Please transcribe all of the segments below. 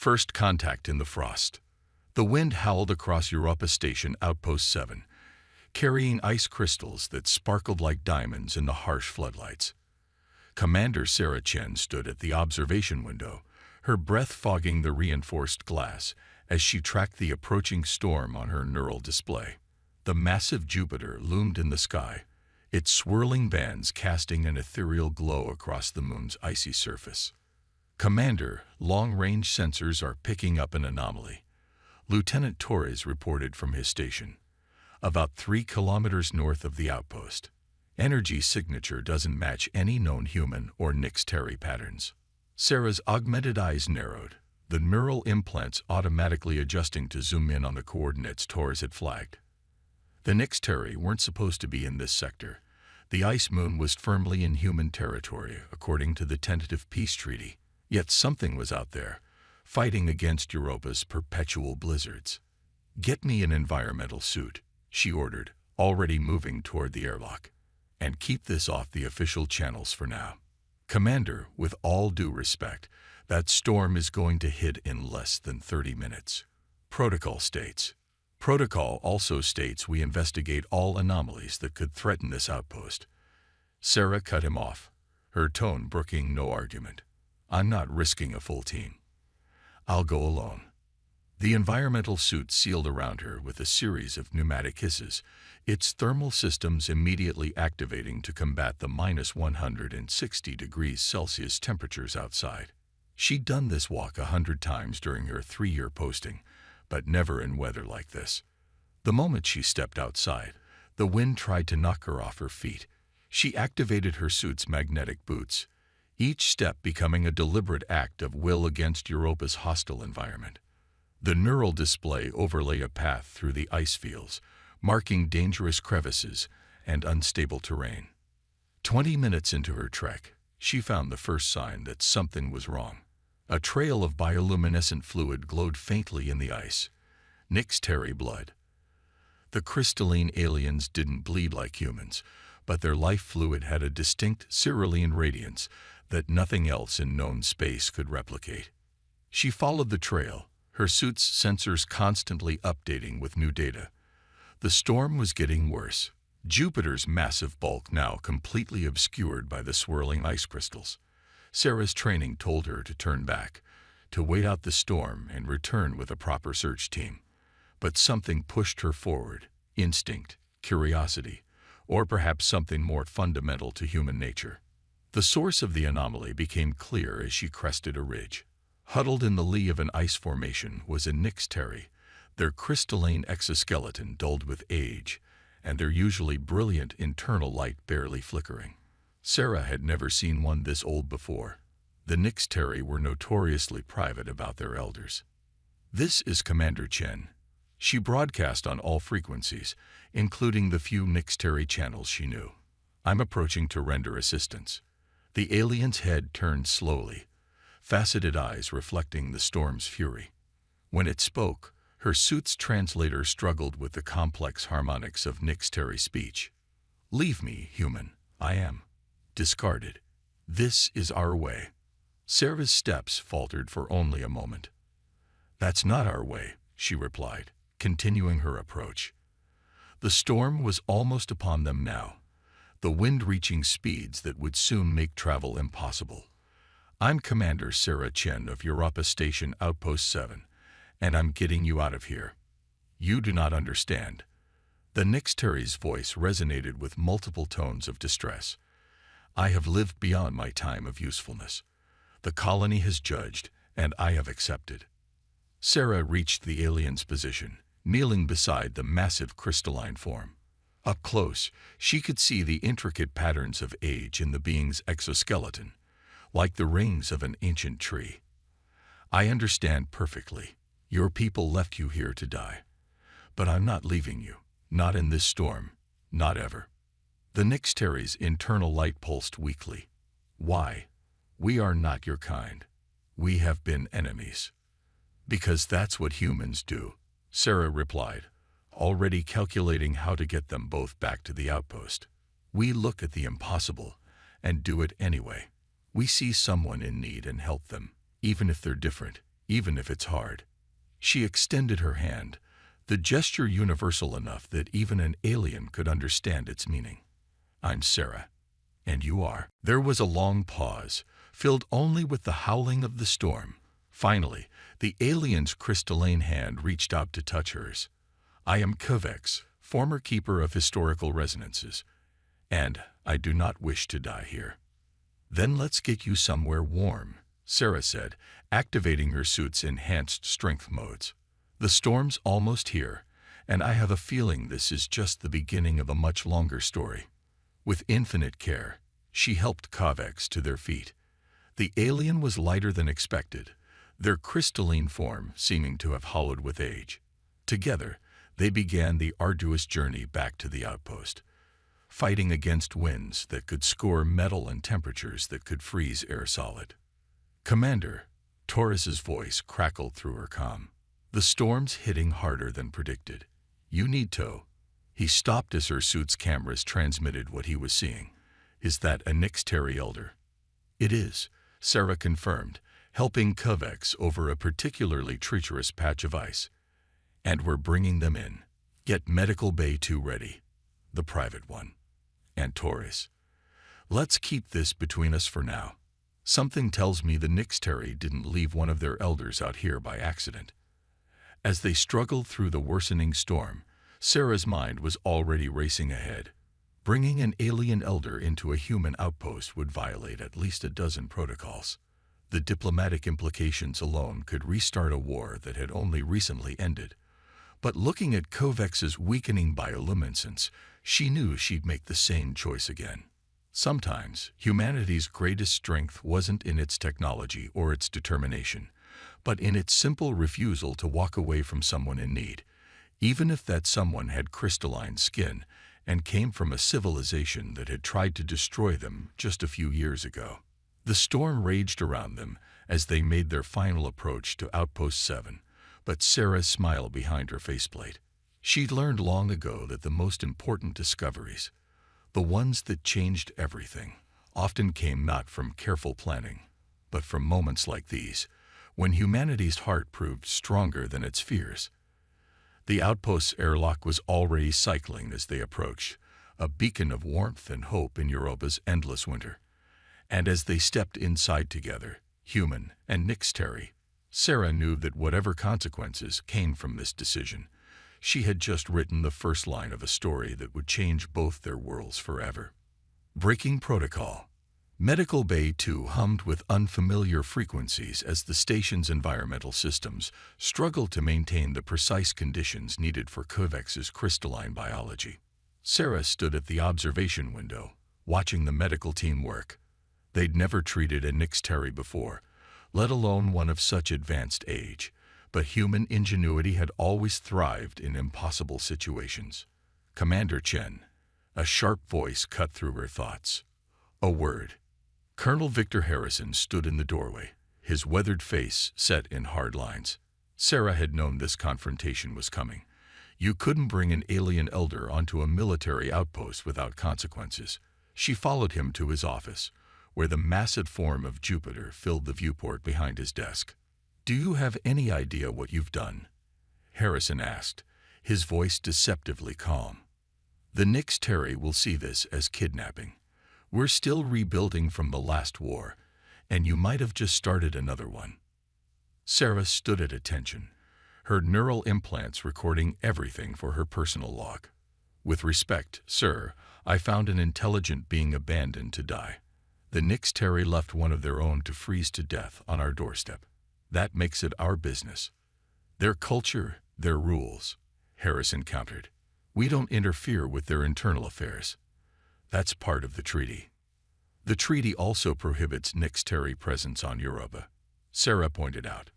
First contact in the frost. The wind howled across Europa Station Outpost 7, carrying ice crystals that sparkled like diamonds in the harsh floodlights. Commander Sarah Chen stood at the observation window, her breath fogging the reinforced glass as she tracked the approaching storm on her neural display. The massive Jupiter loomed in the sky, its swirling bands casting an ethereal glow across the moon's icy surface. "Commander, long-range sensors are picking up an anomaly," Lieutenant Torres reported from his station, about 3 kilometers north of the outpost. "Energy signature doesn't match any known human or Nyx-Terry patterns." Sarah's augmented eyes narrowed, the neural implants automatically adjusting to zoom in on the coordinates Torres had flagged. The Nyx-Terry weren't supposed to be in this sector. The ice moon was firmly in human territory, according to the tentative peace treaty. Yet something was out there, fighting against Europa's perpetual blizzards. "Get me an environmental suit," she ordered, already moving toward the airlock. "And keep this off the official channels for now. Commander, with all due respect, that storm is going to hit in less than 30 minutes. Protocol states." "Protocol also states we investigate all anomalies that could threaten this outpost." Sarah cut him off, her tone brooking no argument. "I'm not risking a full team. I'll go alone." The environmental suit sealed around her with a series of pneumatic hisses, its thermal systems immediately activating to combat the minus 160 degrees Celsius temperatures outside. She'd done this walk 100 times during her 3-year posting, but never in weather like this. The moment she stepped outside, the wind tried to knock her off her feet. She activated her suit's magnetic boots, each step becoming a deliberate act of will against Europa's hostile environment. The neural display overlay a path through the ice fields, marking dangerous crevices and unstable terrain. 20 minutes into her trek, she found the first sign that something was wrong. A trail of bioluminescent fluid glowed faintly in the ice. Nyx-Terry blood. The crystalline aliens didn't bleed like humans, but their life fluid had a distinct cerulean radiance that nothing else in known space could replicate. She followed the trail, her suit's sensors constantly updating with new data. The storm was getting worse, Jupiter's massive bulk now completely obscured by the swirling ice crystals. Sarah's training told her to turn back, to wait out the storm and return with a proper search team. But something pushed her forward, instinct, curiosity, or perhaps something more fundamental to human nature. The source of the anomaly became clear as she crested a ridge. Huddled in the lee of an ice formation was a Nyx-Terry, their crystalline exoskeleton dulled with age, and their usually brilliant internal light barely flickering. Sarah had never seen one this old before. The Nyx-Terry were notoriously private about their elders. "This is Commander Chen." She broadcast on all frequencies, including the few Nyx-Terry channels she knew. "I'm approaching to render assistance." The alien's head turned slowly, faceted eyes reflecting the storm's fury. When it spoke, her suit's translator struggled with the complex harmonics of Nyx-Terry speech. "Leave me, human. I am discarded. This is our way." Sarah's steps faltered for only a moment. "That's not our way," she replied, continuing her approach. The storm was almost upon them now, the wind reaching speeds that would soon make travel impossible. "I'm Commander Sarah Chen of Europa Station Outpost 7, and I'm getting you out of here. You do not understand." The Nyx-Terry's voice resonated with multiple tones of distress. "I have lived beyond my time of usefulness. The colony has judged, and I have accepted." Sarah reached the alien's position, kneeling beside the massive crystalline form. Up close, she could see the intricate patterns of age in the being's exoskeleton, like the rings of an ancient tree. "I understand perfectly. Your people left you here to die. But I'm not leaving you, not in this storm, not ever." The Nyx-Terry's internal light pulsed weakly. "Why? We are not your kind. We have been enemies." "Because that's what humans do," Sarah replied, already calculating how to get them both back to the outpost. "We look at the impossible and do it anyway. We see someone in need and help them, even if they're different, even if it's hard. She extended her hand, the gesture universal enough that even an alien could understand its meaning. I'm Sarah. And you are. There was a long pause, filled only with the howling of the storm. Finally, the alien's crystalline hand reached out to touch hers. I am Kovex, former keeper of historical resonances, and I do not wish to die here. Then let's get you somewhere warm, Sarah said, activating her suit's enhanced strength modes. The storm's almost here, and I have a feeling this is just the beginning of a much longer story. With infinite care, she helped Kovex to their feet. The alien was lighter than expected, their crystalline form seeming to have hollowed with age. Together, they began the arduous journey back to the outpost, fighting against winds that could score metal and temperatures that could freeze air solid. Commander, Taurus's voice crackled through her comm. The storm's hitting harder than predicted. You need to. He stopped as her suit's cameras transmitted what he was seeing. Is that a Nyxteri elder? It is, Sarah confirmed, helping Kovex over a particularly treacherous patch of ice. And we're bringing them in. Get Medical Bay 2 ready. The private one. And Taurus. Let's keep this between us for now. Something tells me the Nyxteri didn't leave one of their elders out here by accident. As they struggled through the worsening storm, Sarah's mind was already racing ahead. Bringing an alien elder into a human outpost would violate at least a dozen protocols. The diplomatic implications alone could restart a war that had only recently ended. But looking at Kovex's weakening bioluminescence, she knew she'd make the same choice again. Sometimes, humanity's greatest strength wasn't in its technology or its determination, but in its simple refusal to walk away from someone in need, even if that someone had crystalline skin and came from a civilization that had tried to destroy them just a few years ago. The storm raged around them as they made their final approach to Outpost 7, but Sarah smiled behind her faceplate. She'd learned long ago that the most important discoveries, the ones that changed everything, often came not from careful planning, but from moments like these, when humanity's heart proved stronger than its fears. The outpost's airlock was already cycling as they approached, a beacon of warmth and hope in Europa's endless winter. And as they stepped inside together, human and Nyxteri, Sarah knew that whatever consequences came from this decision, she had just written the first line of a story that would change both their worlds forever. Breaking protocol. Medical Bay 2 hummed with unfamiliar frequencies as the station's environmental systems struggled to maintain the precise conditions needed for Kovex's crystalline biology. Sarah stood at the observation window, watching the medical team work. They'd never treated a Nyxteri before, let alone one of such advanced age, but human ingenuity had always thrived in impossible situations. Commander Chen, a sharp voice cut through her thoughts. A word. Colonel Victor Harrison stood in the doorway, his weathered face set in hard lines. Sarah had known this confrontation was coming. You couldn't bring an alien elder onto a military outpost without consequences. She followed him to his office, where the massive form of Jupiter filled the viewport behind his desk. Do you have any idea what you've done? Harrison asked, his voice deceptively calm. The Nyxteri will see this as kidnapping. We're still rebuilding from the last war, and you might have just started another one. Sarah stood at attention, her neural implants recording everything for her personal log. With respect, sir, I found an intelligent being abandoned to die. The Nyxteri left one of their own to freeze to death on our doorstep. That makes it our business. Their culture, their rules, Harrison countered. We don't interfere with their internal affairs. That's part of the treaty. The treaty also prohibits Nyxteri presence on Europa, Sarah pointed out.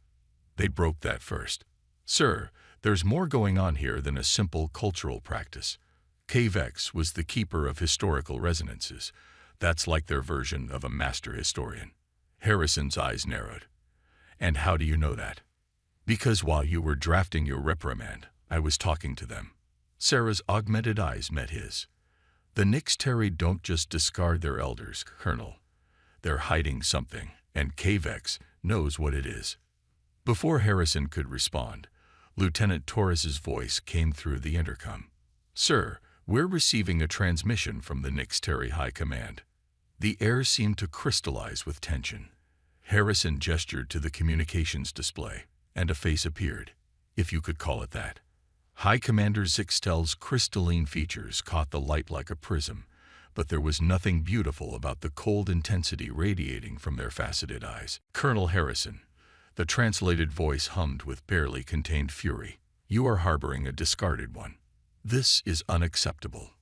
They broke that first. Sir, there's more going on here than a simple cultural practice. Kovex was the keeper of historical resonances. That's like their version of a master historian. Harrison's eyes narrowed. And how do you know that? Because while you were drafting your reprimand, I was talking to them. Sarah's augmented eyes met his. The Nyxteri don't just discard their elders, Colonel. They're hiding something, and Kovex knows what it is. Before Harrison could respond, Lieutenant Torres's voice came through the intercom. "Sir, we're receiving a transmission from the Nixteri High Command." The air seemed to crystallize with tension. Harrison gestured to the communications display, and a face appeared, if you could call it that. High Commander Zixtel's crystalline features caught the light like a prism, but there was nothing beautiful about the cold intensity radiating from their faceted eyes. "Colonel Harrison," the translated voice hummed with barely contained fury, "you are harboring a discarded one. This is unacceptable."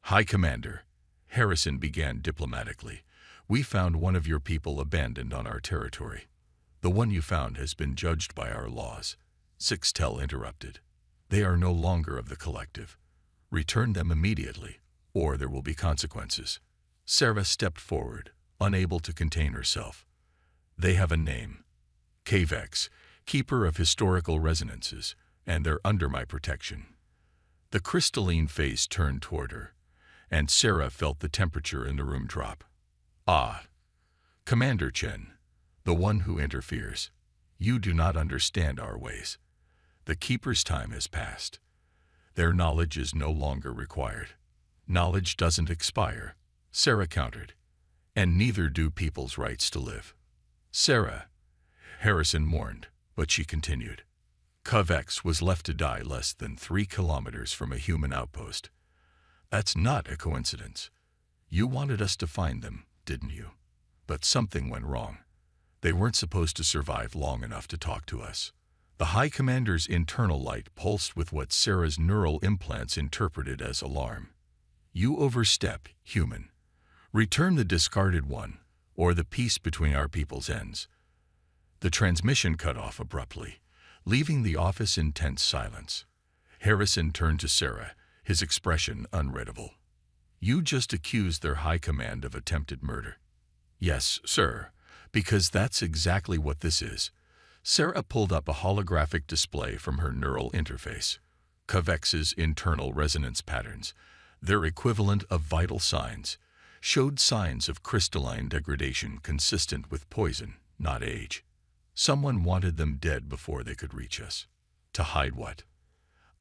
"High Commander," Harrison began diplomatically, "we found one of your people abandoned on our territory." "The one you found has been judged by our laws," Zixtel interrupted. "They are no longer of the collective. Return them immediately, or there will be consequences." Sarah stepped forward, unable to contain herself. "They have a name. Kavex, keeper of historical resonances, and they're under my protection." The crystalline face turned toward her, and Sarah felt the temperature in the room drop. "Ah, Commander Chen, the one who interferes. You do not understand our ways. The Keeper's time has passed. Their knowledge is no longer required." "Knowledge doesn't expire," Sarah countered, "and neither do people's rights to live." "Sarah," Harrison mourned, but she continued. "Kavex was left to die less than 3 kilometers from a human outpost. That's not a coincidence. You wanted us to find them, didn't you? But something went wrong. They weren't supposed to survive long enough to talk to us." The High Commander's internal light pulsed with what Sarah's neural implants interpreted as alarm. "You overstep, human. Return the discarded one, or the peace between our peoples ends." The transmission cut off abruptly, leaving the office in tense silence. Harrison turned to Sarah, his expression unreadable. "You just accused their high command of attempted murder." "Yes, sir, because that's exactly what this is." Sarah pulled up a holographic display from her neural interface. Kavex's internal resonance patterns, their equivalent of vital signs, showed signs of crystalline degradation consistent with poison, not age. Someone wanted them dead before they could reach us. To hide what?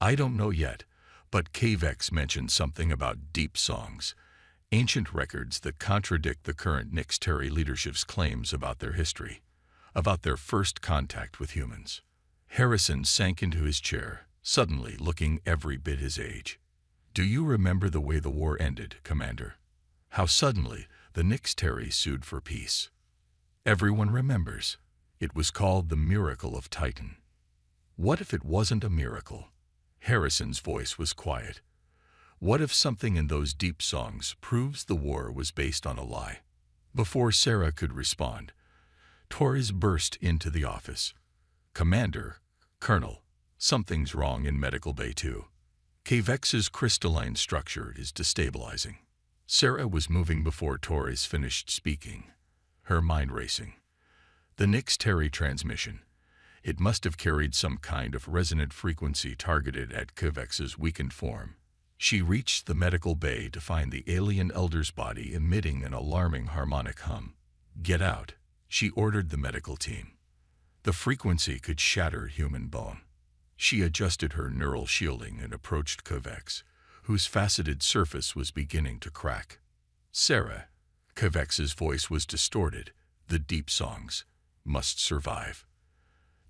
I don't know yet, but Kavex mentioned something about deep songs, ancient records that contradict the current Nixteri leadership's claims about their history, about their first contact with humans. Harrison sank into his chair, suddenly looking every bit his age. "Do you remember the way the war ended, Commander? How suddenly the Nixteri sued for peace? Everyone remembers. It was called the Miracle of Titan. What if it wasn't a miracle?" Harrison's voice was quiet. "What if something in those deep songs proves the war was based on a lie?" Before Sarah could respond, Torres burst into the office. "Commander, Colonel, something's wrong in Medical Bay 2. Kavex's crystalline structure is destabilizing." Sarah was moving before Torres finished speaking, her mind racing. The Nixteri transmission. It must have carried some kind of resonant frequency targeted at Kavex's weakened form. She reached the medical bay to find the alien elder's body emitting an alarming harmonic hum. "Get out," she ordered the medical team. The frequency could shatter human bone. She adjusted her neural shielding and approached Kavex, whose faceted surface was beginning to crack. "Sarah," Kavex's voice was distorted, "the deep songs must survive.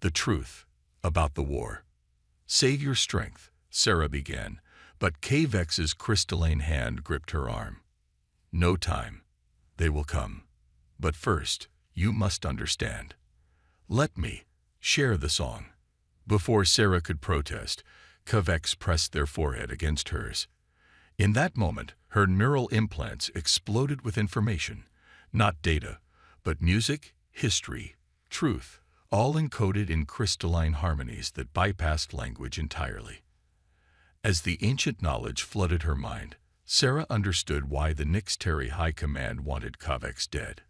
The truth about the war." "Save your strength," Sarah began, but Kavex's crystalline hand gripped her arm. "No time. They will come. But first, you must understand. Let me share the song." Before Sarah could protest, Kavex pressed their forehead against hers. In that moment, her neural implants exploded with information, not data, but music, history, truth, all encoded in crystalline harmonies that bypassed language entirely. As the ancient knowledge flooded her mind, Sarah understood why the Nixteri High Command wanted Kavex dead.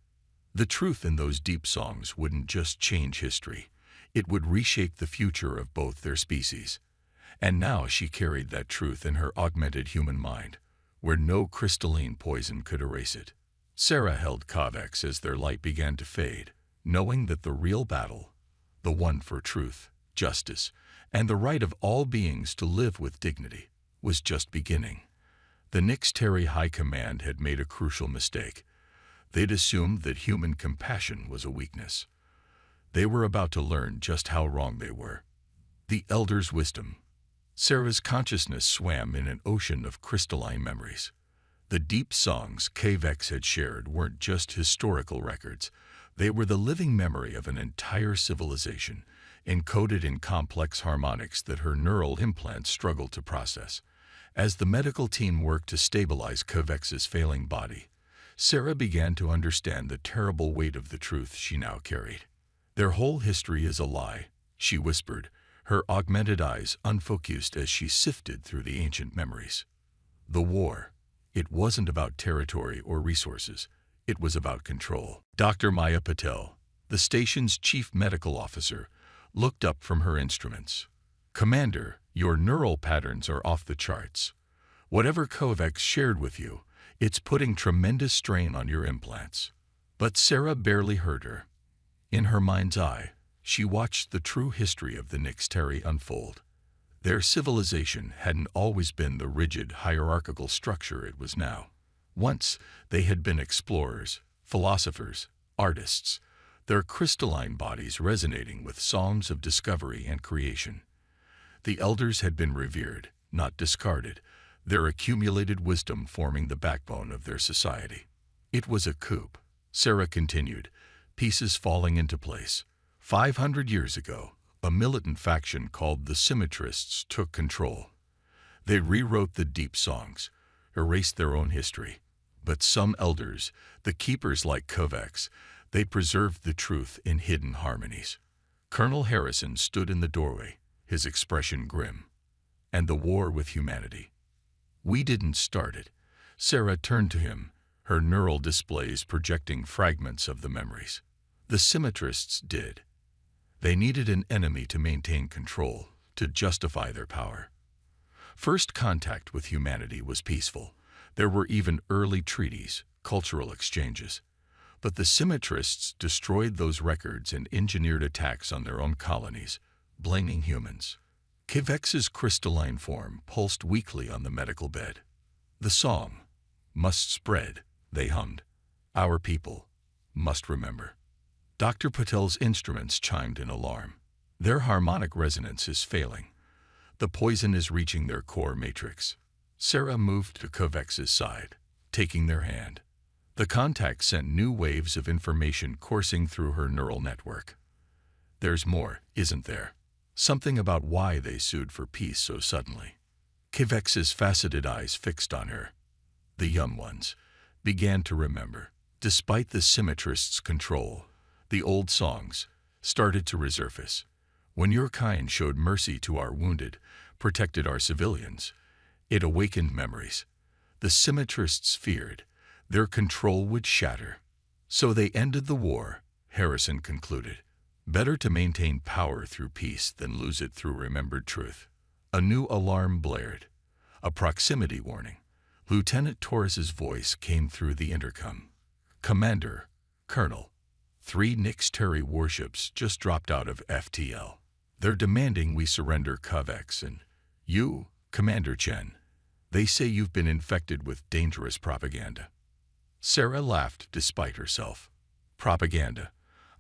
The truth in those deep songs wouldn't just change history, it would reshape the future of both their species. And now she carried that truth in her augmented human mind, where no crystalline poison could erase it. Sarah held Kavex as their light began to fade, knowing that the real battle, the the one for truth, justice, and the right of all beings to live with dignity, was just beginning. The Nixtari High Command had made a crucial mistake. They'd assumed that human compassion was a weakness. They were about to learn just how wrong they were. The Elder's wisdom. Sarah's consciousness swam in an ocean of crystalline memories. The deep songs HFY had shared weren't just historical records. They were the living memory of an entire civilization, encoded in complex harmonics that her neural implants struggled to process. As the medical team worked to stabilize HFY's failing body, Sarah began to understand the terrible weight of the truth she now carried. "Their whole history is a lie," she whispered, her augmented eyes unfocused as she sifted through the ancient memories. The war. It wasn't about territory or resources. It was about control. Dr. Maya Patel, the station's chief medical officer, looked up from her instruments. "Commander, your neural patterns are off the charts. Whatever HFY shared with you, it's putting tremendous strain on your implants." But Sarah barely heard her. In her mind's eye, she watched the true history of the Nixtari unfold. Their civilization hadn't always been the rigid, hierarchical structure it was now. Once, they had been explorers, philosophers, artists, their crystalline bodies resonating with psalms of discovery and creation. The elders had been revered, not discarded, their accumulated wisdom forming the backbone of their society. "It was a coup," Sarah continued, pieces falling into place. 500 years ago, a militant faction called the Symmetrists took control. They rewrote the deep songs, erased their own history. But some elders, the keepers like HFY, they preserved the truth in hidden harmonies. Colonel Harrison stood in the doorway, his expression grim. "And the war with humanity. We didn't start it." Sarah turned to him, her neural displays projecting fragments of the memories. "The Symmetrists did. They needed an enemy to maintain control, to justify their power. First contact with humanity was peaceful. There were even early treaties, cultural exchanges. But the Symmetrists destroyed those records and engineered attacks on their own colonies, blaming humans." HFY's crystalline form pulsed weakly on the medical bed. "The song must spread," they hummed. "Our people must remember." Dr. Patel's instruments chimed in alarm. Their harmonic resonance is failing. The poison is reaching their core matrix. Sarah moved to HFY's side, taking their hand. The contact sent new waves of information coursing through her neural network. "There's more, isn't there? Something about why they sued for peace so suddenly." HFY's faceted eyes fixed on her. The young ones began to remember. Despite the Symmetrists' control, the old songs started to resurface. "When your kind showed mercy to our wounded, protected our civilians," it awakened memories. The Symmetrists feared their control would shatter. "So they ended the war," Harrison concluded. "Better to maintain power through peace than lose it through remembered truth." A new alarm blared, a proximity warning. Lieutenant Torres's voice came through the intercom. "Commander, Colonel, 3 Nixtari warships just dropped out of FTL. They're demanding we surrender HFY and you, Commander Chen. They say you've been infected with dangerous propaganda." Sarah laughed despite herself. "Propaganda.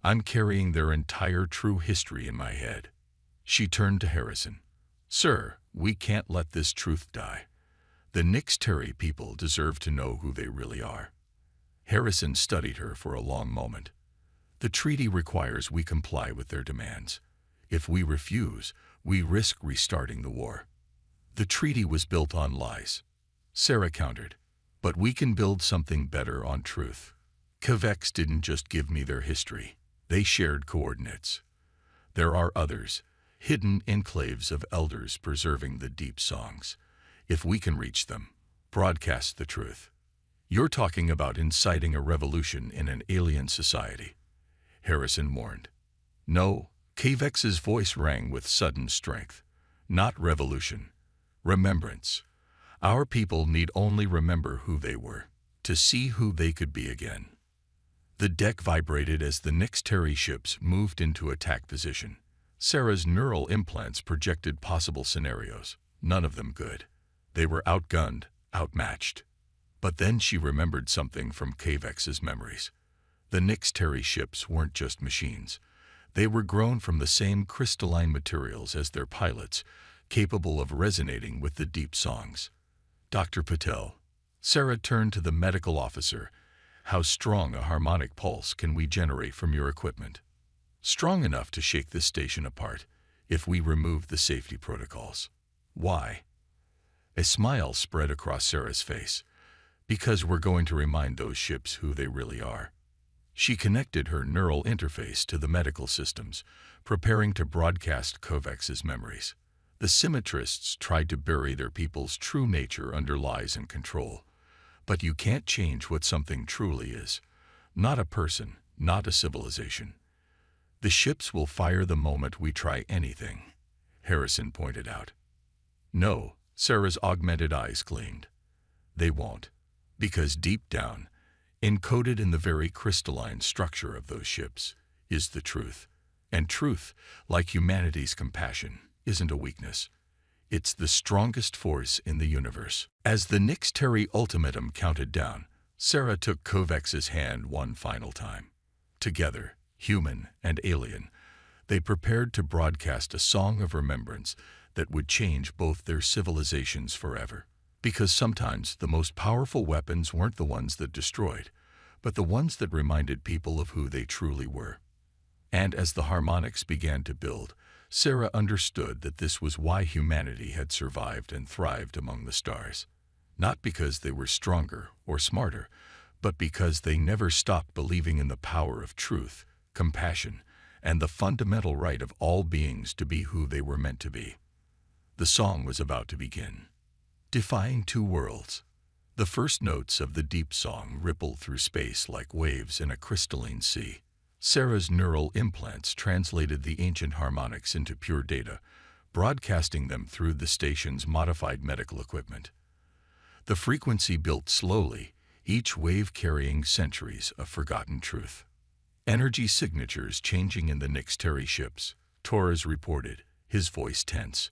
I'm carrying their entire true history in my head." She turned to Harrison. "Sir, we can't let this truth die. The Nixtari people deserve to know who they really are." Harrison studied her for a long moment. "The treaty requires we comply with their demands. If we refuse, we risk restarting the war." "The treaty was built on lies," Sarah countered. "But we can build something better on truth. HFY didn't just give me their history. They shared coordinates. There are others, hidden enclaves of elders preserving the deep songs. If we can reach them, broadcast the truth." "You're talking about inciting a revolution in an alien society," Harrison warned. "No," HFY's voice rang with sudden strength. "Not revolution. Remembrance. Our people need only remember who they were, to see who they could be again." The deck vibrated as the Nyx ships moved into attack position. Sarah's neural implants projected possible scenarios, none of them good. They were outgunned, outmatched. But then she remembered something from Kavex's memories. The Nyx ships weren't just machines. They were grown from the same crystalline materials as their pilots, capable of resonating with the deep songs. Dr. Patel. Sarah turned to the medical officer. How strong a harmonic pulse can we generate from your equipment? Strong enough to shake this station apart, if we remove the safety protocols. Why? A smile spread across Sarah's face. Because we're going to remind those ships who they really are. She connected her neural interface to the medical systems, preparing to broadcast Kavex's memories. The symmetrists tried to bury their people's true nature under lies and control. But you can't change what something truly is. Not a person, not a civilization. The ships will fire the moment we try anything, Harrison pointed out. No, Sarah's augmented eyes gleamed. They won't. Because deep down, encoded in the very crystalline structure of those ships, is the truth. And truth, like humanity's compassion, isn't a weakness. It's the strongest force in the universe. As the Nyx ultimatum counted down, Sarah took Kavex's hand one final time. Together, human and alien, they prepared to broadcast a song of remembrance that would change both their civilizations forever. Because sometimes the most powerful weapons weren't the ones that destroyed, but the ones that reminded people of who they truly were. And as the harmonics began to build, Sarah understood that this was why humanity had survived and thrived among the stars. Not because they were stronger or smarter, but because they never stopped believing in the power of truth, compassion, and the fundamental right of all beings to be who they were meant to be. The song was about to begin. Defying two worlds. The first notes of the deep song rippled through space like waves in a crystalline sea. Sarah's neural implants translated the ancient harmonics into pure data, broadcasting them through the station's modified medical equipment. The frequency built slowly, each wave carrying centuries of forgotten truth. Energy signatures changing in the Nyx ships, Torres reported, his voice tense.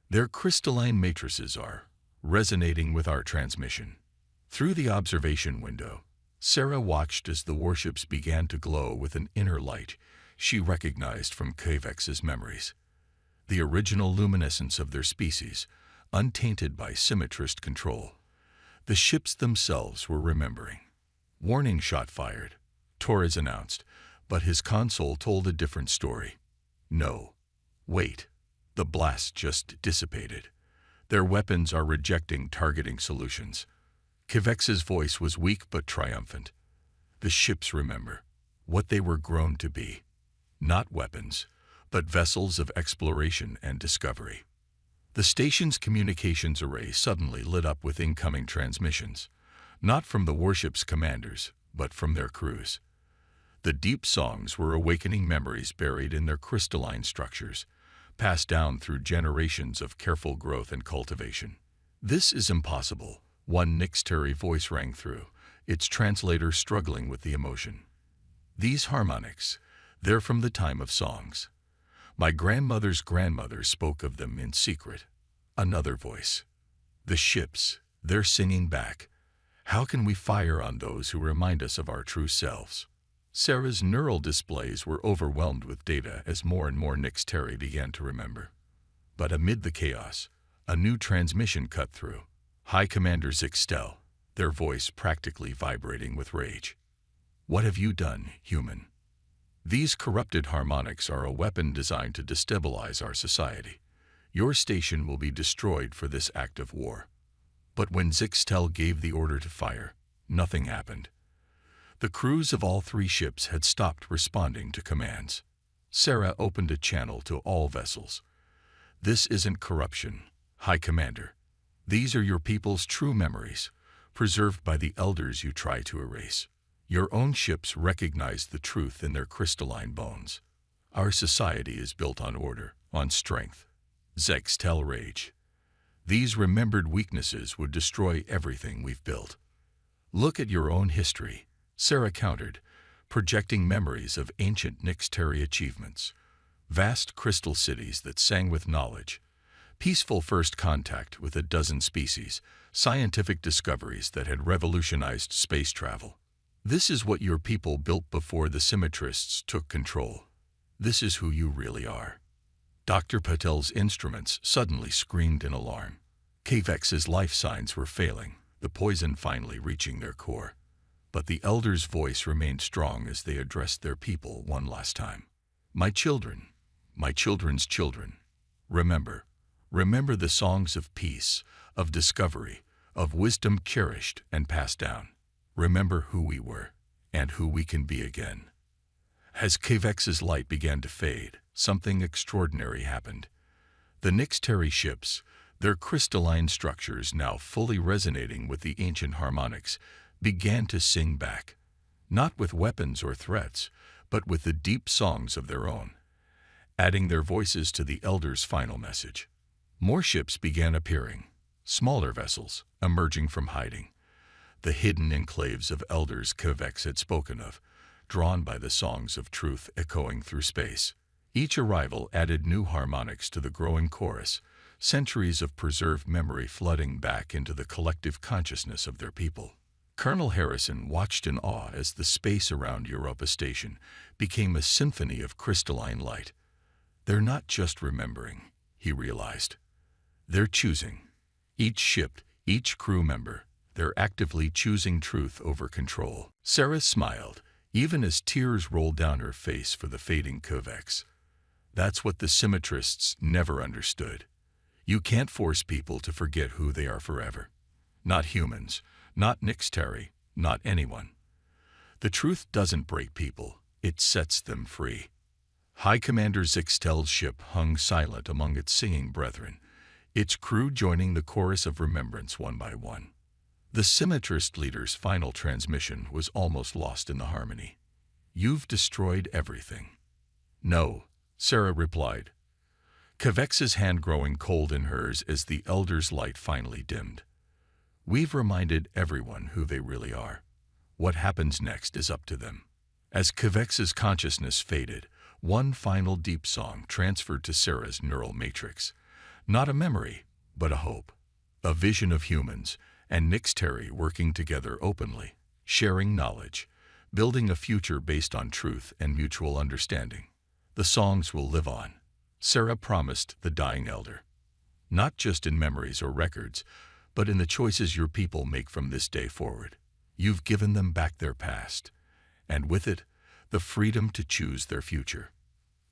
Their crystalline matrices are resonating with our transmission. Through the observation window, Sarah watched as the warships began to glow with an inner light she recognized from Kavex's memories. The original luminescence of their species, untainted by symmetrist control. The ships themselves were remembering. Warning shot fired, Torres announced, but his console told a different story. No. Wait. The blast just dissipated. Their weapons are rejecting targeting solutions. Kavex's voice was weak but triumphant. The ships remember what they were grown to be. Not weapons, but vessels of exploration and discovery. The station's communications array suddenly lit up with incoming transmissions, not from the warship's commanders, but from their crews. The deep songs were awakening memories buried in their crystalline structures, passed down through generations of careful growth and cultivation. This is impossible, one Nyx voice rang through, its translator struggling with the emotion. These harmonics, they're from the time of songs. My grandmother's grandmother spoke of them in secret. Another voice. The ships, they're singing back. How can we fire on those who remind us of our true selves? Sarah's neural displays were overwhelmed with data as more and more Nyx began to remember. But amid the chaos, a new transmission cut through. High Commander Zixtel, their voice practically vibrating with rage. What have you done, human? These corrupted harmonics are a weapon designed to destabilize our society. Your station will be destroyed for this act of war. But when Zixtel gave the order to fire, nothing happened. The crews of all three ships had stopped responding to commands. Sarah opened a channel to all vessels. This isn't corruption, High Commander. These are your people's true memories, preserved by the elders you try to erase. Your own ships recognize the truth in their crystalline bones. Our society is built on order, on strength. Zixtel rage. These remembered weaknesses would destroy everything we've built. Look at your own history, Sarah countered, projecting memories of ancient Nixteri achievements, vast crystal cities that sang with knowledge, peaceful first contact with a dozen species, scientific discoveries that had revolutionized space travel. This is what your people built before the symmetrists took control. This is who you really are. Dr. Patel's instruments suddenly screamed in alarm. Kavex's life signs were failing, the poison finally reaching their core. But the elder's voice remained strong as they addressed their people one last time. My children, my children's children, remember the songs of peace, of discovery, of wisdom cherished and passed down. Remember who we were, and who we can be again. As Kavex's light began to fade, something extraordinary happened. The Nixteri ships, their crystalline structures now fully resonating with the ancient harmonics, began to sing back, not with weapons or threats, but with the deep songs of their own, adding their voices to the Elder's final message. More ships began appearing, smaller vessels emerging from hiding, the hidden enclaves of elders Kavex had spoken of, drawn by the songs of truth echoing through space. Each arrival added new harmonics to the growing chorus, centuries of preserved memory flooding back into the collective consciousness of their people. Colonel Harrison watched in awe as the space around Europa Station became a symphony of crystalline light. They're not just remembering, he realized. They're choosing. Each ship, each crew member, they're actively choosing truth over control. Sarah smiled, even as tears rolled down her face for the fading Kavex. That's what the symmetrists never understood. You can't force people to forget who they are forever. Not humans, not Nixteri, not anyone. The truth doesn't break people, it sets them free. High Commander Zixtel's ship hung silent among its singing brethren, its crew joining the chorus of remembrance one by one. The symmetrist leader's final transmission was almost lost in the harmony. You've destroyed everything. No, Sarah replied, Kavex's hand growing cold in hers as the elder's light finally dimmed. We've reminded everyone who they really are. What happens next is up to them. As Kavex's consciousness faded, one final deep song transferred to Sarah's neural matrix. Not a memory, but a hope. A vision of humans and Nixteri working together openly, sharing knowledge, building a future based on truth and mutual understanding. The songs will live on, Sarah promised the dying elder. Not just in memories or records, but in the choices your people make from this day forward. You've given them back their past, and with it, the freedom to choose their future.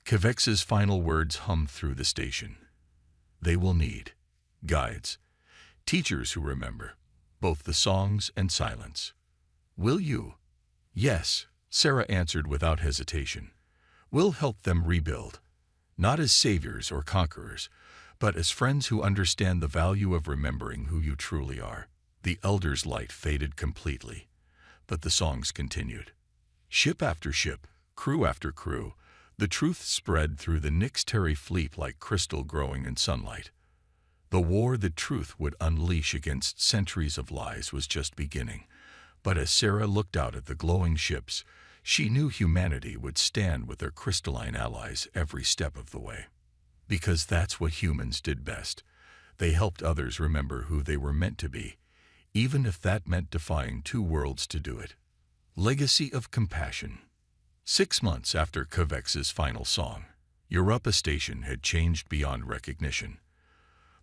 Kavex's final words hummed through the station. They will need guides, teachers who remember, both the songs and silence. Will you? Yes, Sarah answered without hesitation. We'll help them rebuild, not as saviors or conquerors, but as friends who understand the value of remembering who you truly are. The elder's light faded completely, but the songs continued. Ship after ship, crew after crew, the truth spread through the Nixteri fleet like crystal growing in sunlight. The war that truth would unleash against centuries of lies was just beginning, but as Sarah looked out at the glowing ships, she knew humanity would stand with their crystalline allies every step of the way. Because that's what humans did best. They helped others remember who they were meant to be, even if that meant defying two worlds to do it. Legacy of Compassion. 6 months after Kavex's final song, Europa Station had changed beyond recognition.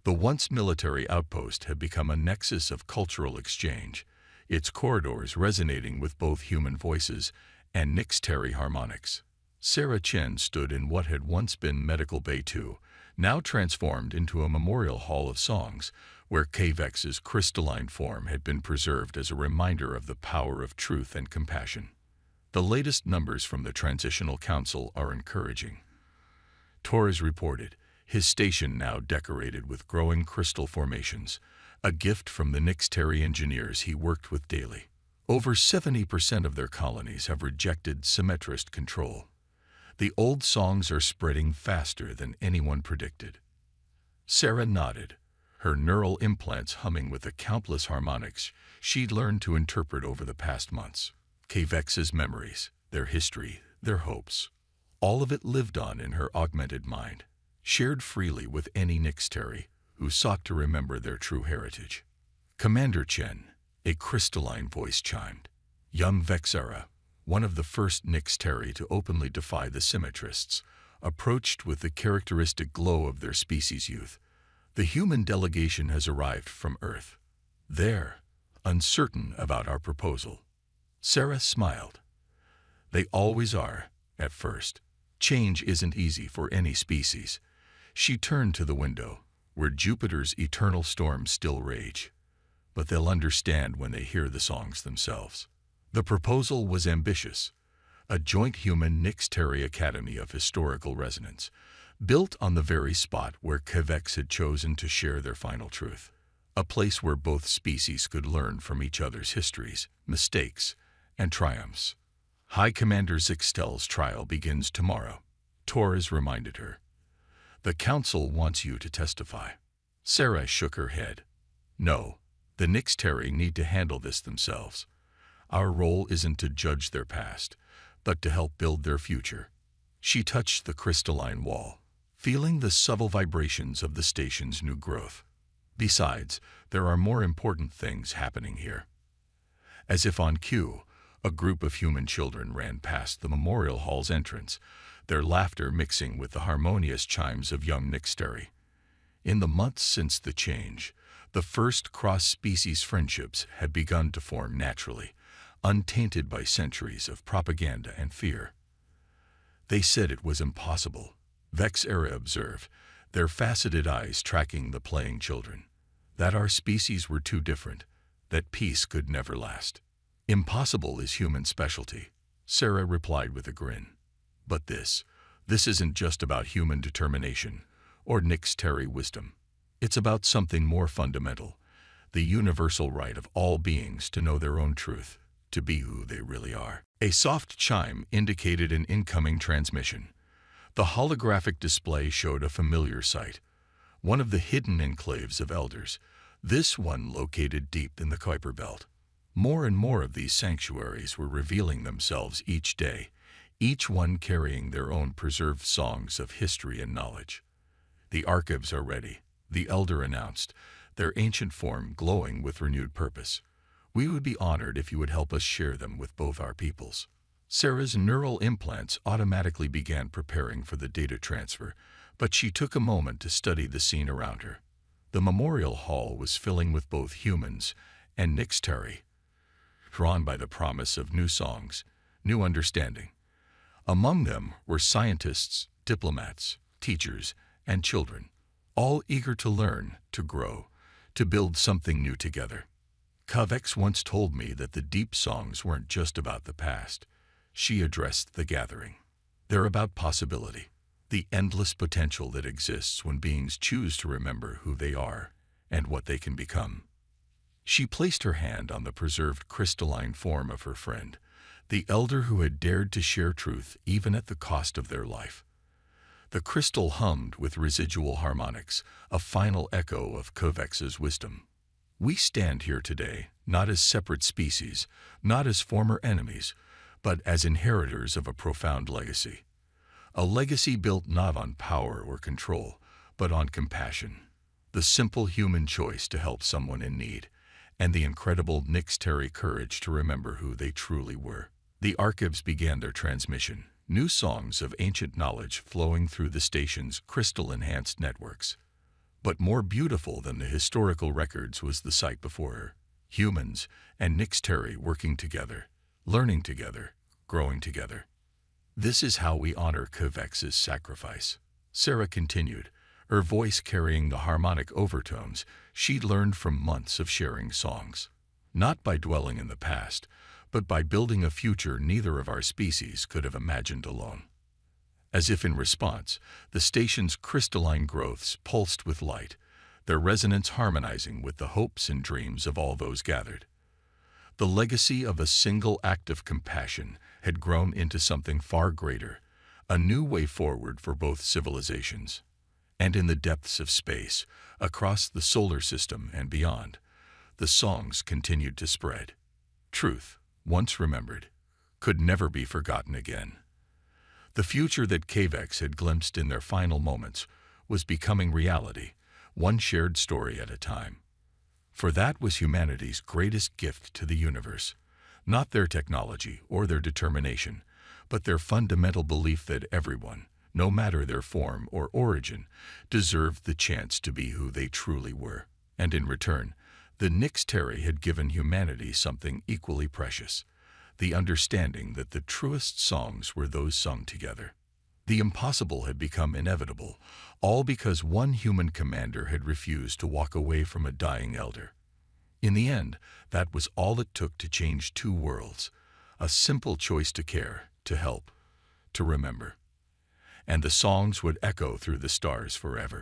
The once military outpost had become a nexus of cultural exchange, its corridors resonating with both human voices and Nixteri harmonics. Sarah Chen stood in what had once been Medical Bay 2, now transformed into a memorial hall of songs, where Kavex's crystalline form had been preserved as a reminder of the power of truth and compassion. The latest numbers from the Transitional Council are encouraging. Torres reported, his station now decorated with growing crystal formations, a gift from the Nixteri engineers he worked with daily. Over 70% of their colonies have rejected symmetrist control. The old songs are spreading faster than anyone predicted. Sarah nodded, her neural implants humming with the countless harmonics she'd learned to interpret over the past months. Kavex's memories, their history, their hopes. All of it lived on in her augmented mind, shared freely with any Nixteri who sought to remember their true heritage. Commander Chen, a crystalline voice chimed. Young Vexera, one of the first Nixteri to openly defy the symmetrists, approached with the characteristic glow of their species' youth. The human delegation has arrived from Earth. They're uncertain about our proposal. Sarah smiled. They always are, at first. Change isn't easy for any species. She turned to the window, where Jupiter's eternal storms still rage. But they'll understand when they hear the songs themselves. The proposal was ambitious. A joint human Nixteri Academy of Historical Resonance, built on the very spot where Kvex had chosen to share their final truth. A place where both species could learn from each other's histories, mistakes, and triumphs. High Commander Zixtel's trial begins tomorrow, Torres reminded her. The Council wants you to testify. Sarah shook her head. No, the Nixteri need to handle this themselves. Our role isn't to judge their past, but to help build their future. She touched the crystalline wall, feeling the subtle vibrations of the station's new growth. Besides, there are more important things happening here. As if on cue, a group of human children ran past the memorial hall's entrance, their laughter mixing with the harmonious chimes of young Nixteri. In the months since the change, the first cross-species friendships had begun to form naturally, untainted by centuries of propaganda and fear. They said it was impossible, Vexera observed, their faceted eyes tracking the playing children. That our species were too different, that peace could never last. Impossible is human specialty, Sarah replied with a grin. But this isn't just about human determination or Nixteri wisdom. It's about something more fundamental, the universal right of all beings to know their own truth, to be who they really are. A soft chime indicated an incoming transmission. The holographic display showed a familiar sight, one of the hidden enclaves of elders, this one located deep in the Kuiper Belt. More and more of these sanctuaries were revealing themselves each day, each one carrying their own preserved songs of history and knowledge. The archives are ready, the elder announced, their ancient form glowing with renewed purpose. We would be honored if you would help us share them with both our peoples. Sarah's neural implants automatically began preparing for the data transfer, but she took a moment to study the scene around her. The memorial hall was filling with both humans and Nixteri, drawn by the promise of new songs, new understanding. Among them were scientists, diplomats, teachers, and children, all eager to learn, to grow, to build something new together. Kvex once told me that the deep songs weren't just about the past. She addressed the gathering. They're about possibility, the endless potential that exists when beings choose to remember who they are and what they can become. She placed her hand on the preserved crystalline form of her friend, the elder who had dared to share truth even at the cost of their life. The crystal hummed with residual harmonics, a final echo of Kvex's wisdom. We stand here today, not as separate species, not as former enemies, but as inheritors of a profound legacy. A legacy built not on power or control, but on compassion. The simple human choice to help someone in need, and the incredible Nixteri courage to remember who they truly were. The archives began their transmission, new songs of ancient knowledge flowing through the station's crystal-enhanced networks. But more beautiful than the historical records was the sight before her. Humans and Nixteri working together, learning together, growing together. This is how we honor Kvex's sacrifice, Sarah continued, her voice carrying the harmonic overtones she'd learned from months of sharing songs. Not by dwelling in the past, but by building a future neither of our species could have imagined alone. As if in response, the station's crystalline growths pulsed with light, their resonance harmonizing with the hopes and dreams of all those gathered. The legacy of a single act of compassion had grown into something far greater, a new way forward for both civilizations. And in the depths of space, across the solar system and beyond, the songs continued to spread. Truth, once remembered, could never be forgotten again. The future that Cavex had glimpsed in their final moments was becoming reality, one shared story at a time. For that was humanity's greatest gift to the universe, not their technology or their determination, but their fundamental belief that everyone, no matter their form or origin, deserved the chance to be who they truly were. And in return, the Nix Terry had given humanity something equally precious, the understanding that the truest songs were those sung together. The impossible had become inevitable, all because one human commander had refused to walk away from a dying elder. In the end, that was all it took to change two worlds, a simple choice to care, to help, to remember. And the songs would echo through the stars forever.